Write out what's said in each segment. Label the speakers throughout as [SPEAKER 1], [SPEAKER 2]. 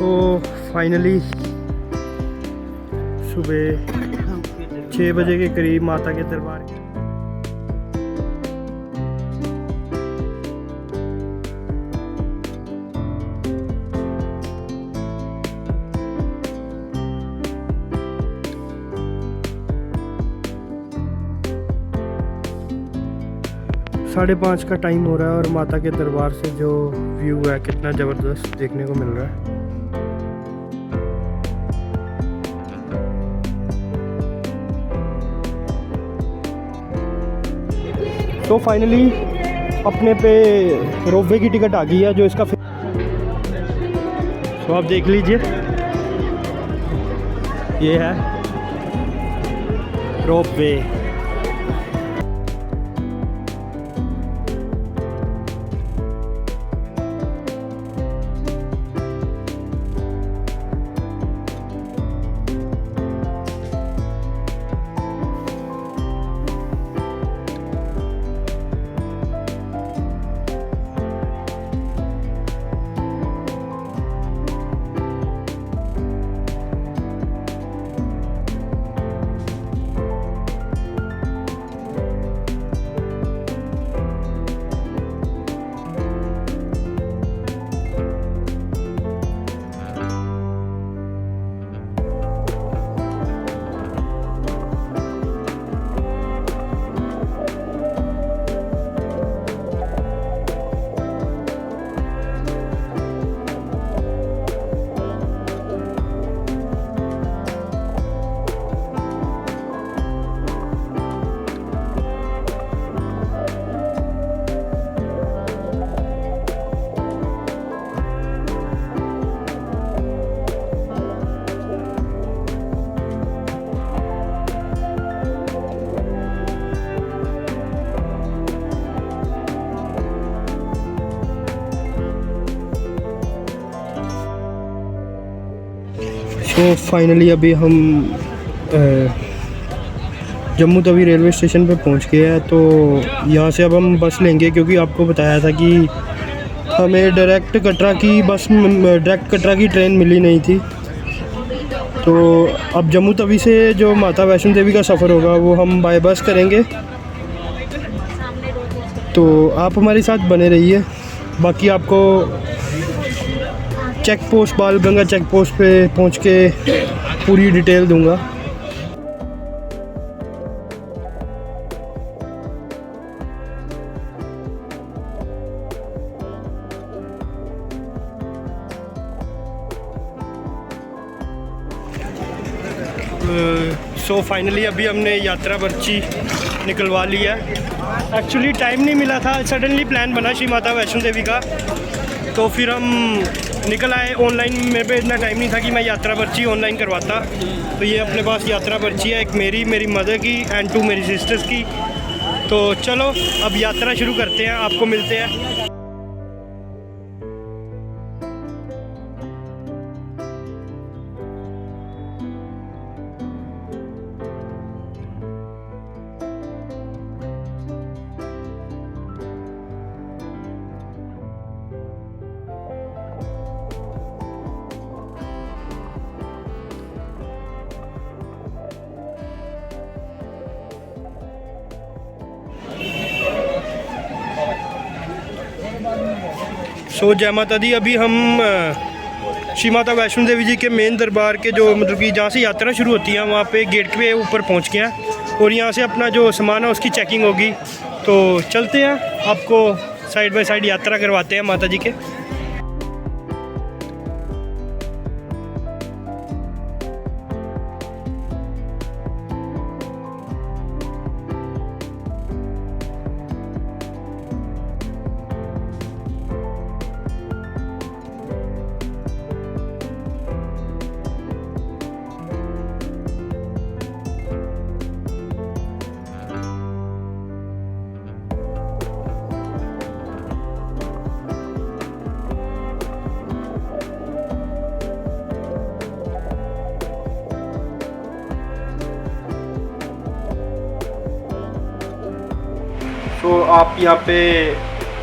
[SPEAKER 1] तो फाइनली सुबह 6 बजे के करीब माता के दरबार के 5:30 का टाइम हो रहा है और माता के दरबार से जो व्यू है कितना ज़बरदस्त देखने को मिल रहा है। तो फाइनली अपने पे रोपवे की टिकट आ गई है जो इसका तो आप देख लीजिए, ये है रोपवे। तो फाइनली अभी हम जम्मू तवी रेलवे स्टेशन पे पहुंच गए हैं। तो यहाँ से अब हम बस लेंगे क्योंकि आपको बताया था कि हमें डायरेक्ट कटरा की ट्रेन मिली नहीं थी। तो अब जम्मू तवी से जो माता वैष्णो देवी का सफ़र होगा वो हम बाय बस करेंगे। तो आप हमारे साथ बने रहिए, बाकी आपको check post Balganga check post पे पहुंच के पूरी डिटेल दूंगा। सो फाइनली अभी हमने यात्रा पर्ची निकलवा ली है। एक्चुअली टाइम नहीं मिला था, सडनली प्लान बना श्री माता वैष्णो देवी का, तो फिर हम निकल आए ऑनलाइन। मेरे पे इतना टाइम नहीं था कि मैं यात्रा पर्ची ऑनलाइन करवाता। तो ये अपने पास यात्रा पर्ची है, एक मेरी मदर की एंड 2 मेरी सिस्टर्स की। तो चलो अब यात्रा शुरू करते हैं, आपको मिलते हैं। सो जय माता दी। अभी हम श्री माता वैष्णो देवी जी के मेन दरबार के जो मतलब कि जहाँ से यात्रा शुरू होती है वहाँ पे गेट पे ऊपर पहुँच गए हैं और यहाँ से अपना जो सामान है उसकी चेकिंग होगी। तो चलते हैं, आपको साइड बाय साइड यात्रा करवाते हैं माता जी के। तो आप यहाँ पे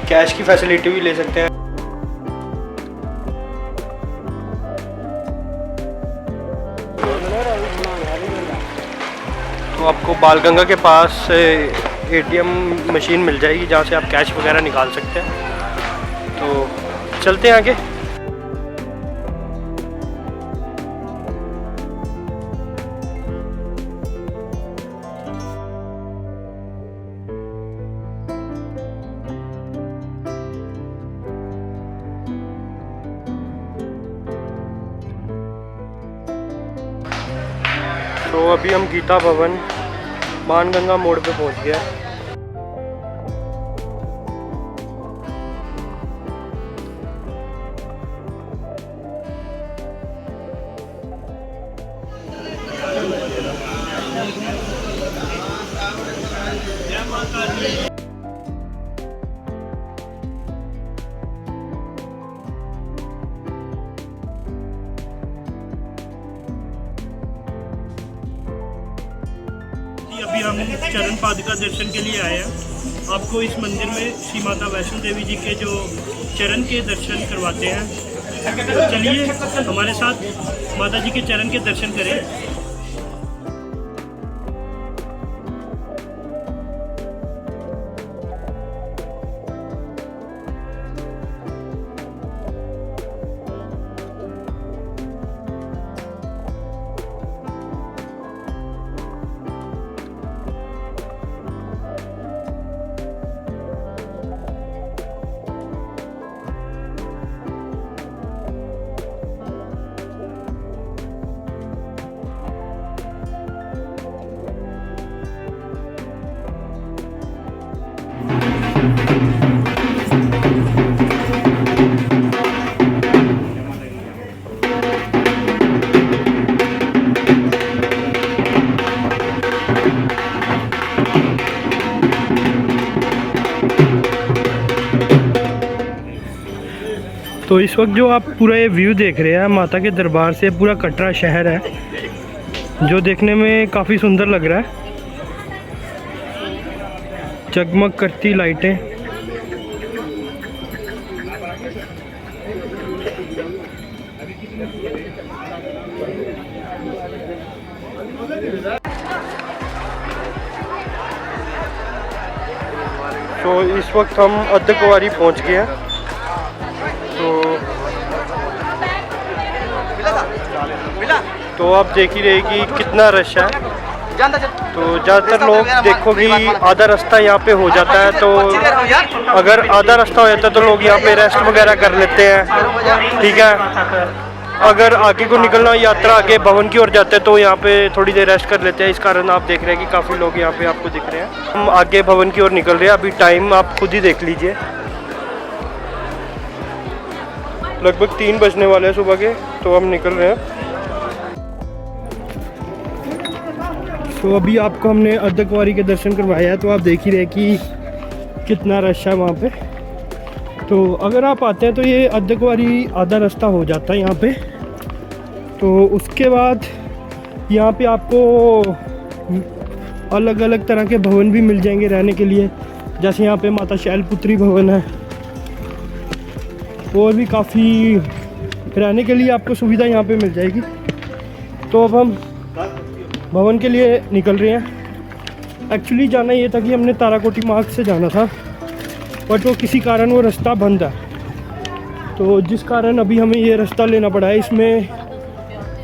[SPEAKER 1] कैश की फैसिलिटी भी ले सकते हैं। आपको बालगंगा के पास एटीएम मशीन मिल जाएगी जहाँ से आप कैश वगैरह निकाल सकते हैं। तो चलते हैं आगे। तो अभी हम गीता भवन बाणगंगा मोड़ पे पहुंच गए। अभी हम चरण पादुका दर्शन के लिए आए हैं। आपको इस मंदिर में श्री माता वैष्णो देवी जी के जो चरण के दर्शन करवाते हैं। तो चलिए हमारे साथ माता जी के चरण के दर्शन करें। तो इस वक्त जो आप पूरा ये व्यू देख रहे हैं माता के दरबार से, पूरा कटरा शहर है जो देखने में काफ़ी सुंदर लग रहा है। जगमग करती लाइटें, तो इस वक्त हम अर्धकुंवारी पहुंच गए हैं। तो आप देख ही रहे कि कितना रश है। तो ज़्यादातर लोग देखो कि आधा रास्ता यहाँ पे हो जाता है। तो अगर आधा रास्ता हो जाता है तो लोग यहाँ पे रेस्ट वगैरह कर लेते हैं, ठीक है। अगर आगे को निकलना, यात्रा आगे भवन की ओर जाते हैं तो यहाँ पे थोड़ी देर रेस्ट कर लेते हैं। इस कारण आप देख रहे हैं कि काफ़ी लोग यहाँ पे आपको दिख रहे हैं। हम आगे भवन की ओर निकल रहे हैं। अभी टाइम आप खुद ही देख लीजिए, लगभग 3 बजने वाले हैं सुबह के। तो हम निकल रहे हैं। तो अभी आपको हमने अर्धकुंवारी के दर्शन करवाया है। तो आप देख ही रहे कि कितना रश है वहाँ पे। तो अगर आप आते हैं तो ये अर्धकुंवारी आधा रास्ता हो जाता है यहाँ पे। तो उसके बाद यहाँ पे आपको अलग अलग तरह के भवन भी मिल जाएंगे रहने के लिए। जैसे यहाँ पे माता शैलपुत्री भवन है, और भी काफ़ी रहने के लिए आपको सुविधा यहाँ पे मिल जाएगी। तो अब हम भवन के लिए निकल रहे हैं। एक्चुअली जाना ये था कि हमने ताराकोटी मार्ग से जाना था, बट वो किसी कारण वो रास्ता बंद है। तो जिस कारण अभी हमें ये रास्ता लेना पड़ा है। इसमें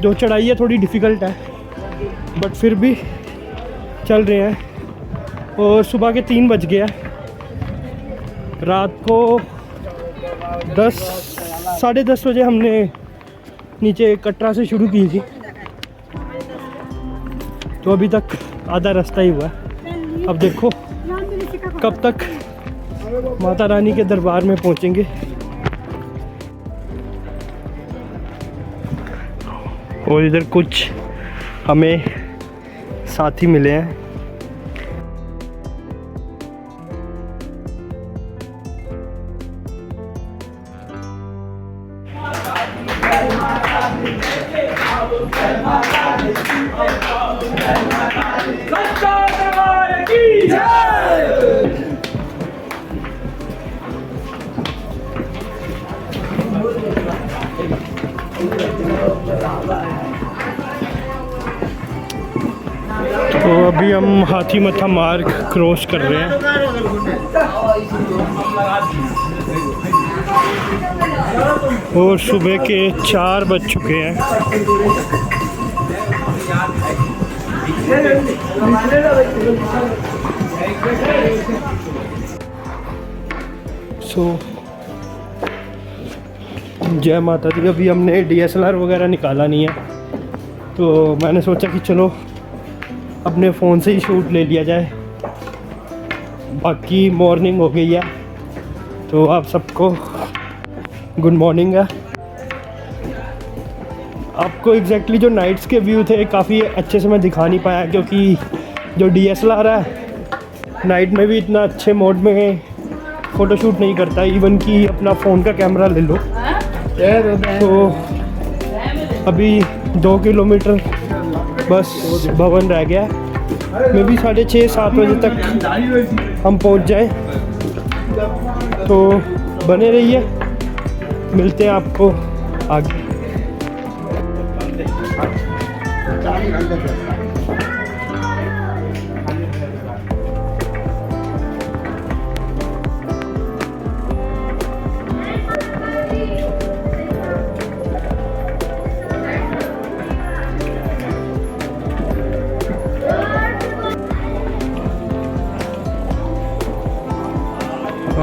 [SPEAKER 1] जो चढ़ाई है थोड़ी डिफ़िकल्ट है, बट फिर भी चल रहे हैं। और सुबह के 3 बज गया। रात को 10 साढ़े 10 बजे हमने नीचे कटरा से शुरू की थी। तो अभी तक आधा रास्ता ही हुआ है। अब देखो कब तक माता रानी के दरबार में पहुंचेंगे। और इधर कुछ हमें साथी मिले हैं। तो अभी अभी हम हाथी मथा मार्ग क्रॉस कर रहे हैं। और सुबह के 4 बज चुके हैं। जय माता दी। अभी हमने DSLR वगैरह निकाला नहीं है, तो मैंने सोचा कि चलो अपने फ़ोन से ही शूट ले लिया जाए। बाकी मॉर्निंग हो गई है, तो आप सबको गुड मॉर्निंग है। आपको एग्जैक्टली जो नाइट्स के व्यू थे काफ़ी अच्छे से मैं दिखा नहीं पाया, क्योंकि जो DSLR है नाइट में भी इतना अच्छे मोड में फ़ोटोशूट नहीं करता। इवन कि अपना फ़ोन का कैमरा ले लो तो अभी 2 किलोमीटर बस भवन रह गया। मे भी 6:30-7 बजे तक हम पहुंच जाएं, तो बने रहिए, मिलते हैं आपको आगे।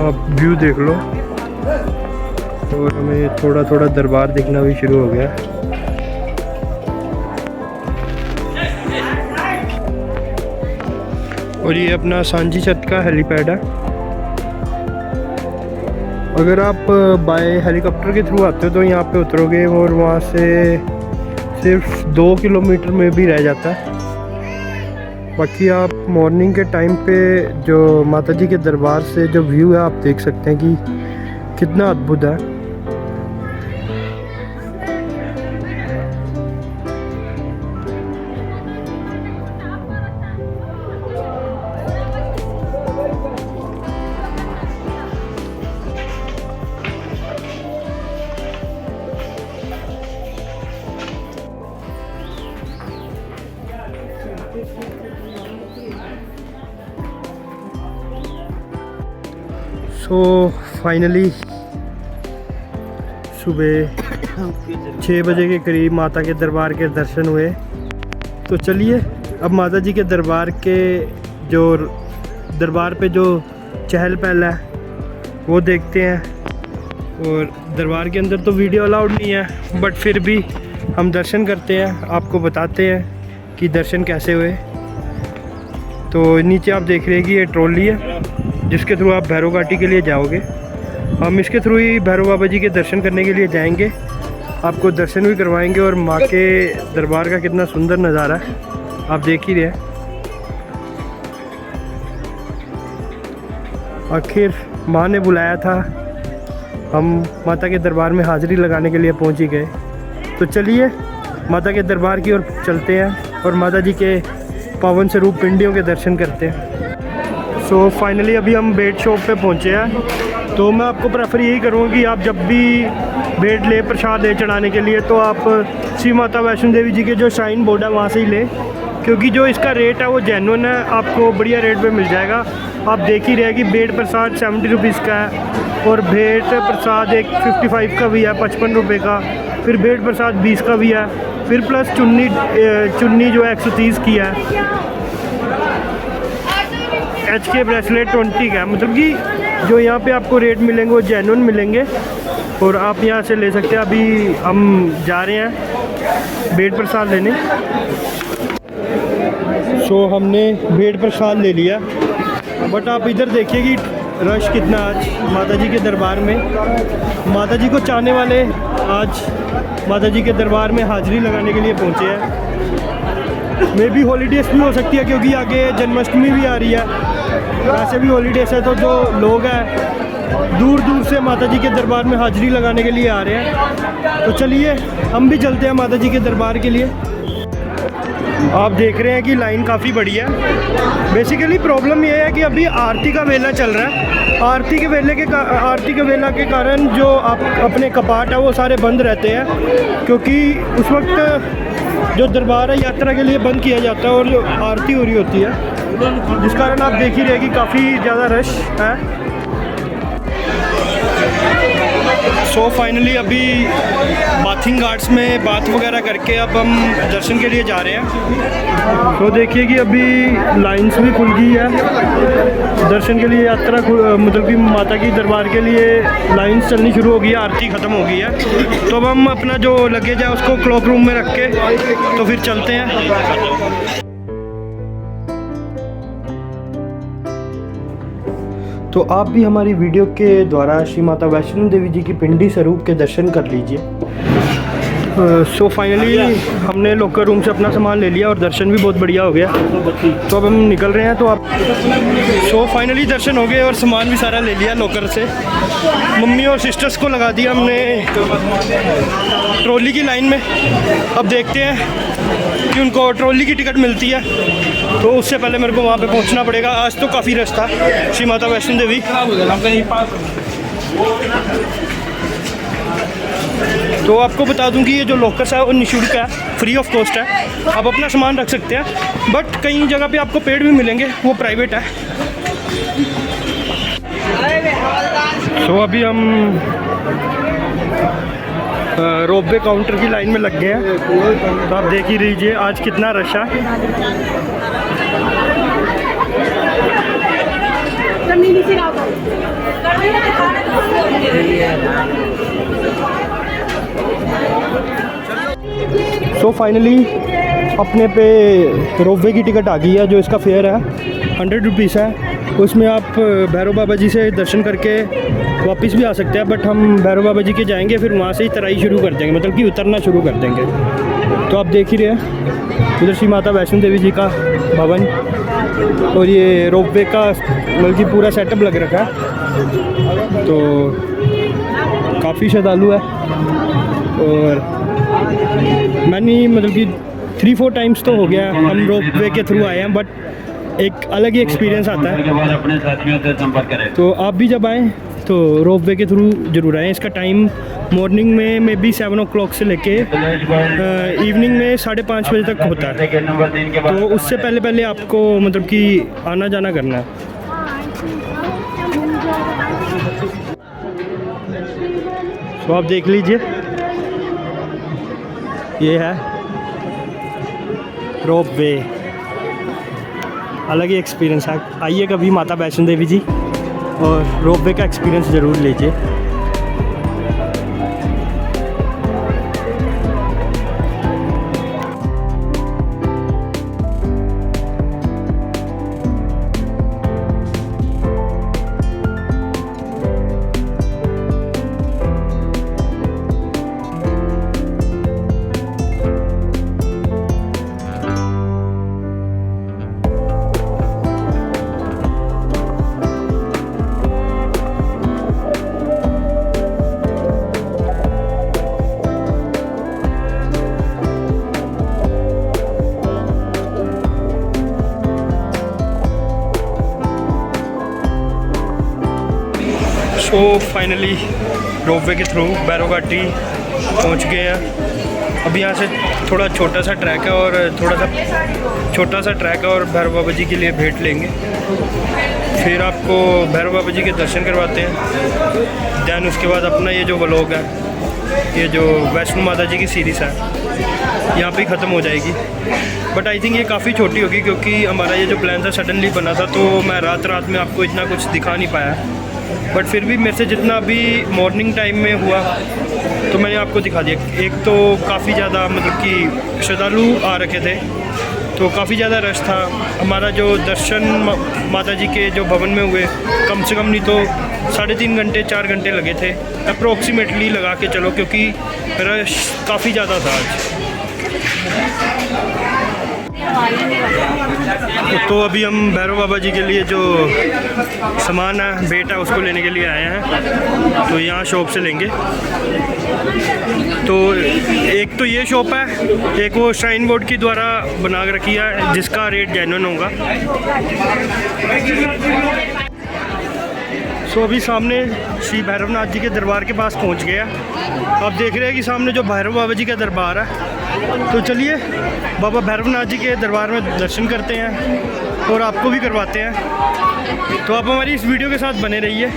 [SPEAKER 1] आप व्यू देख लो, और हमें थोड़ा थोड़ा दरबार दिखना भी शुरू हो गया। और ये अपना सांझी छत का हेलीपैड है। अगर आप बाय हेलीकॉप्टर के थ्रू आते हो तो यहाँ पे उतरोगे और वहाँ से सिर्फ 2 किलोमीटर में भी रह जाता है। बाकी आप मॉर्निंग के टाइम पे जो माता जी के दरबार से जो व्यू है आप देख सकते हैं कि कितना अद्भुत है। सो फाइनली सुबह 6 बजे के करीब माता के दरबार के दर्शन हुए। तो चलिए अब माता जी के दरबार पे जो चहल पहल है वो देखते हैं। और दरबार के अंदर तो वीडियो अलाउड नहीं है, बट फिर भी हम दर्शन करते हैं, आपको बताते हैं कि दर्शन कैसे हुए। तो नीचे आप देख रहे हैं कि ये ट्रॉली है जिसके थ्रू आप भैरव घाटी के लिए जाओगे। हम इसके थ्रू ही भैरव बाबा जी के दर्शन करने के लिए जाएंगे, आपको दर्शन भी करवाएंगे। और माँ के दरबार का कितना सुंदर नज़ारा है आप देख ही रहे हैं। आखिर माँ ने बुलाया था, हम माता के दरबार में हाज़िरी लगाने के लिए पहुँच ही गए। तो चलिए माता के दरबार की ओर चलते हैं और माता जी के पावन स्वरूप पिंडियों के दर्शन करते हैं। सो फाइनली अभी हम बेड शॉप पे पहुँचे हैं। तो मैं आपको प्रेफर यही करूँगा कि आप जब भी बेड ले प्रसाद ले चढ़ाने के लिए तो आप श्री माता वैष्णो देवी जी के जो श्राइन बोर्ड है वहाँ से ही लें, क्योंकि जो इसका रेट है वो जेन्युइन है, आपको बढ़िया रेट पे मिल जाएगा। आप देख ही रहे कि बेड प्रसाद 70 रुपीज़ का है, और भेंट प्रसाद एक 55 का भी है 55 रुपये का, फिर बेड प्रसाद 20 का भी है, फिर प्लस चुन्नी जो है 130 की है, HK ब्रेसलेट 20 का है। मतलब कि जो यहाँ पे आपको रेट मिलेंगे वो जेन्युइन मिलेंगे और आप यहाँ से ले सकते हैं। अभी हम जा रहे हैं बेड प्रसाद लेने। सो हमने बेड प्रसाद ले लिया, बट आप इधर देखिए कि रश कितना आज माता जी के दरबार में। माता जी को चाहने वाले आज माता जी के दरबार में हाज़िरी लगाने के लिए पहुँचे हैं। मे भी हॉलीडेज़ भी हो सकती है, क्योंकि आगे जन्माष्टमी भी आ रही है। वैसे भी हॉलीडेज़ है, तो जो लोग हैं दूर दूर से माता जी के दरबार में हाज़िरी लगाने के लिए आ रहे हैं। तो चलिए हम भी चलते हैं माता जी के दरबार के लिए। आप देख रहे हैं कि लाइन काफ़ी बड़ी है। बेसिकली प्रॉब्लम ये है कि अभी आरती का वेला चल रहा है। आरती के वेला के कारण जो आप अपने कपाट है वो सारे बंद रहते हैं, क्योंकि उस वक्त जो दरबार है यात्रा के लिए बंद किया जाता है और जो आरती हो रही होती है, जिस कारण आप देख ही रहे कि काफ़ी ज़्यादा रश है। सो फाइनली अभी बाथिंग घाट्स में बात वगैरह करके अब हम दर्शन के लिए जा रहे हैं। तो देखिए कि अभी लाइंस भी खुल गई है दर्शन के लिए। यात्रा मतलब कि माता की दरबार के लिए लाइंस चलनी शुरू हो गई है, आरती ख़त्म हो गई है। तो अब हम अपना जो लगेज है उसको क्लॉक रूम में रख के तो फिर चलते हैं। तो आप भी हमारी वीडियो के द्वारा श्री माता वैष्णो देवी जी की पिंडी स्वरूप के दर्शन कर लीजिए। सो फाइनली हमने लॉकर रूम से अपना सामान ले लिया और दर्शन भी बहुत बढ़िया हो गया। तो अब हम निकल रहे हैं। तो आप सो फाइनली दर्शन हो गए और सामान भी सारा ले लिया लॉकर से। मम्मी और सिस्टर्स को लगा दिया हमने ट्रॉली की लाइन में। अब देखते हैं कि उनको ट्रॉली की टिकट मिलती है, तो उससे पहले मेरे को वहाँ पे पहुँचना पड़ेगा। आज तो काफ़ी रश था श्री माता वैष्णो देवी। तो आपको बता दूं कि ये जो लॉकर्स है वो निःशुल्क है, फ्री ऑफ कॉस्ट है। आप अपना सामान रख सकते हैं, बट कई जगह पे आपको पेड भी मिलेंगे, वो प्राइवेट है। तो अभी हम रोपवे काउंटर की लाइन में लग गए हैं। तो आप देख ही लीजिए आज कितना रश है। सो फाइनली अपने पे रोपवे की टिकट आ गई है। जो इसका फेयर है 100 रुपीज़ है। उसमें आप भैरव बाबा जी से दर्शन करके वापस भी आ सकते हैं, बट हम भैरव बाबा जी के जाएंगे, फिर वहाँ से ही तराई शुरू कर देंगे, मतलब कि उतरना शुरू कर देंगे। तो आप देख ही रहे हैं इधर श्री माता वैष्णो देवी जी का भवन और ये रोपवे का बल्कि पूरा सेटअप लग रखा है। तो काफ़ी श्रद्धालु है और मैंने मतलब कि 3-4 टाइम्स तो हो गया हम रोपवे के थ्रू आए हैं, बट एक अलग ही एक्सपीरियंस आता है।
[SPEAKER 2] अपने साथियों से संपर्क करें।
[SPEAKER 1] तो आप भी जब आएँ तो रोपवे के थ्रू जरूर आएँ। इसका टाइम मॉर्निंग में भी 7 o'clock से लेके इवनिंग में 5:30 बजे तक होता है। तो उससे पहले आपको मतलब कि आना जाना करना है। तो आप देख लीजिए ये है रोपवे, अलग ही एक्सपीरियंस है। आइए कभी माता वैष्णो देवी जी और रोपवे का एक्सपीरियंस ज़रूर लीजिए। तो फाइनली रोपवे के थ्रू भैरव घाटी पहुंच गए हैं। अब यहाँ से थोड़ा छोटा सा ट्रैक है और भैरव बाबा जी के लिए भेंट लेंगे। फिर आपको भैरव बाबा जी के दर्शन करवाते हैं। दैन उसके बाद अपना ये जो व्लॉग है, ये जो वैष्णो माता जी की सीरीज़ है, यहाँ पे ख़त्म हो जाएगी। बट आई थिंक ये काफ़ी छोटी होगी क्योंकि हमारा ये जो प्लान था सडनली बना था, तो मैं रात में आपको इतना कुछ दिखा नहीं पाया। बट फिर भी मेरे से जितना अभी मॉर्निंग टाइम में हुआ तो मैंने आपको दिखा दिया। एक तो काफ़ी ज़्यादा मतलब कि श्रद्धालु आ रखे थे, तो काफ़ी ज़्यादा रश था। हमारा जो दर्शन माता जी के जो भवन में हुए, कम से कम नहीं तो 3.5 घंटे 4 घंटे लगे थे अप्रोक्सीमेटली, लगा के चलो, क्योंकि रश काफ़ी ज़्यादा था आज। तो अभी हम भैरव बाबा जी के लिए जो सामान है, भेंट है, उसको लेने के लिए आए हैं। तो यहाँ शॉप से लेंगे। तो एक तो ये शॉप है, एक वो श्राइन बोर्ड की द्वारा बना रखी है जिसका रेट जेन्युइन होगा। सो अभी सामने श्री भैरवनाथ जी के दरबार के पास पहुंच गए हैं। आप देख रहे हैं कि सामने जो भैरव बाबा जी का दरबार है। तो चलिए बाबा भैरवनाथ जी के दरबार में दर्शन करते हैं और आपको भी करवाते हैं। तो आप हमारी इस वीडियो के साथ बने रहिए।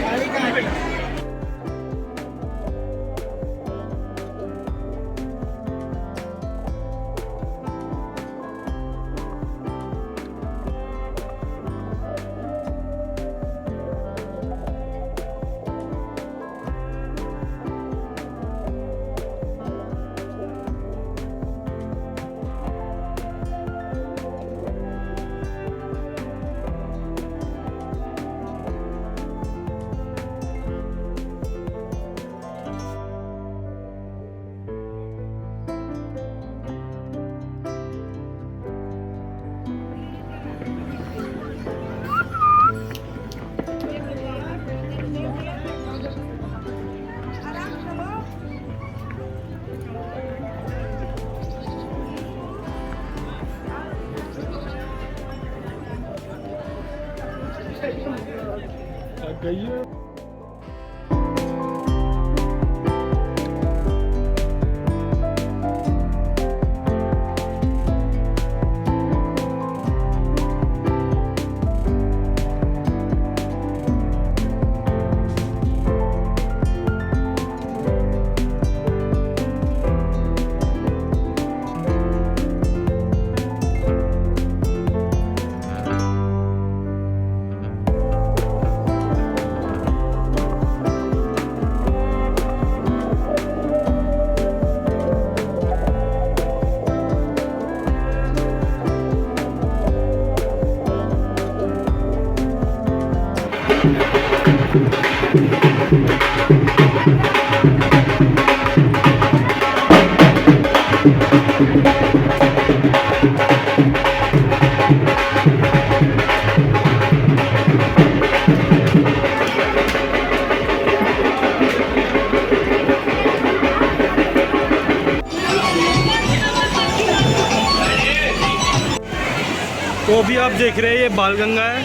[SPEAKER 1] तो अभी आप देख रहे हैं ये बालगंगा है।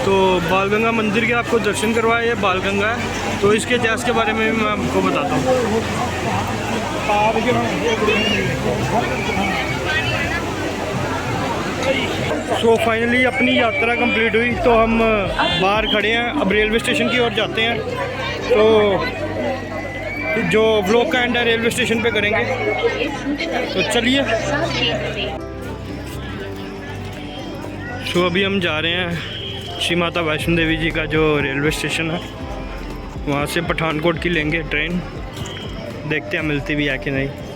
[SPEAKER 1] तो बालगंगा मंदिर के आपको दर्शन करवाए, ये बालगंगा है। तो इसके इतिहास के बारे में भी मैं आपको बताता हूँ। सो फाइनली अपनी यात्रा कंप्लीट हुई। तो हम बाहर खड़े हैं, अब रेलवे स्टेशन की ओर जाते हैं। तो जो व्लॉग का एंड है रेलवे स्टेशन पे करेंगे। तो चलिए। तो अभी हम जा रहे हैं श्री माता वैष्णो देवी जी का जो रेलवे स्टेशन है, वहाँ से पठानकोट की लेंगे ट्रेन। देखते हैं मिलती भी है कि नहीं।